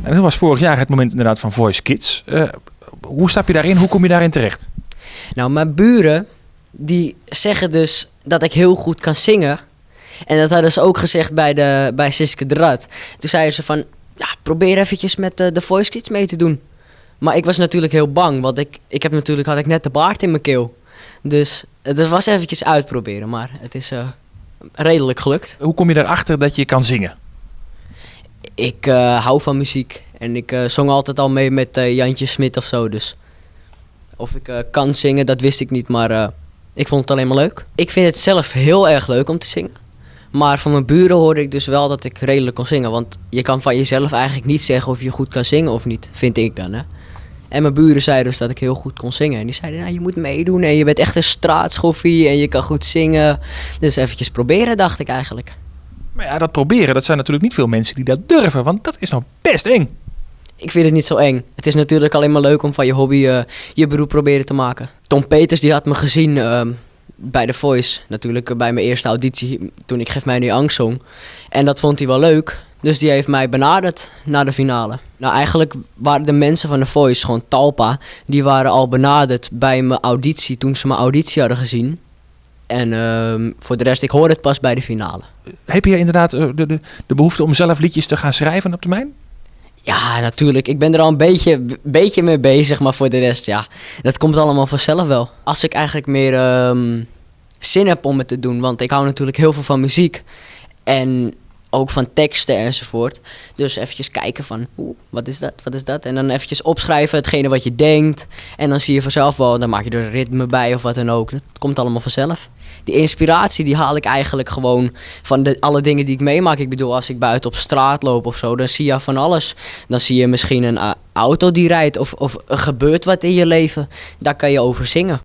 En dat was vorig jaar het moment inderdaad van Voice Kids. Hoe stap je daarin? Hoe kom je daarin terecht? Nou, mijn buren, die zeggen dus dat ik heel goed kan zingen. En dat hadden ze ook gezegd bij Siske de Rad. Toen zeiden ze van, ja, probeer eventjes met de Voice Kids mee te doen. Maar ik was natuurlijk heel bang, want had ik net de baard in mijn keel. Dus het was eventjes uitproberen, maar het is redelijk gelukt. Hoe kom je erachter dat je kan zingen? Ik hou van muziek en ik zong altijd al mee met Jantje Smit of zo. Dus of ik kan zingen, dat wist ik niet, maar ik vond het alleen maar leuk. Ik vind het zelf heel erg leuk om te zingen. Maar van mijn buren hoorde ik dus wel dat ik redelijk kon zingen. Want je kan van jezelf eigenlijk niet zeggen of je goed kan zingen of niet, vind ik dan, hè. En mijn buren zeiden dus dat ik heel goed kon zingen. En die zeiden, nou, je moet meedoen en je bent echt een straatschoffie en je kan goed zingen. Dus eventjes proberen, dacht ik eigenlijk. Maar ja, dat proberen, dat zijn natuurlijk niet veel mensen die dat durven. Want dat is nou best eng. Ik vind het niet zo eng. Het is natuurlijk alleen maar leuk om van je hobby je beroep proberen te maken. Tom Peters die had me gezien bij The Voice. Natuurlijk bij mijn eerste auditie toen ik Geef mij nu angst zong. En dat vond hij wel leuk. Dus die heeft mij benaderd naar de finale. Nou, eigenlijk waren de mensen van The Voice, gewoon Talpa, die waren al benaderd bij mijn auditie toen ze mijn auditie hadden gezien. En voor de rest, ik hoorde het pas bij de finale. Heb je inderdaad de behoefte om zelf liedjes te gaan schrijven op termijn? Ja, natuurlijk. Ik ben er al een beetje mee bezig, maar voor de rest, ja, dat komt allemaal vanzelf wel. Als ik eigenlijk meer zin heb om het te doen, want ik hou natuurlijk heel veel van muziek en ook van teksten enzovoort. Dus eventjes kijken van, wat is dat? En dan eventjes opschrijven hetgene wat je denkt. En dan zie je vanzelf wel, dan maak je er ritme bij of wat dan ook. Dat komt allemaal vanzelf. Die inspiratie die haal ik eigenlijk gewoon van alle dingen die ik meemaak. Ik bedoel, als ik buiten op straat loop of zo, dan zie je van alles. Dan zie je misschien een auto die rijdt of er gebeurt wat in je leven. Daar kan je over zingen.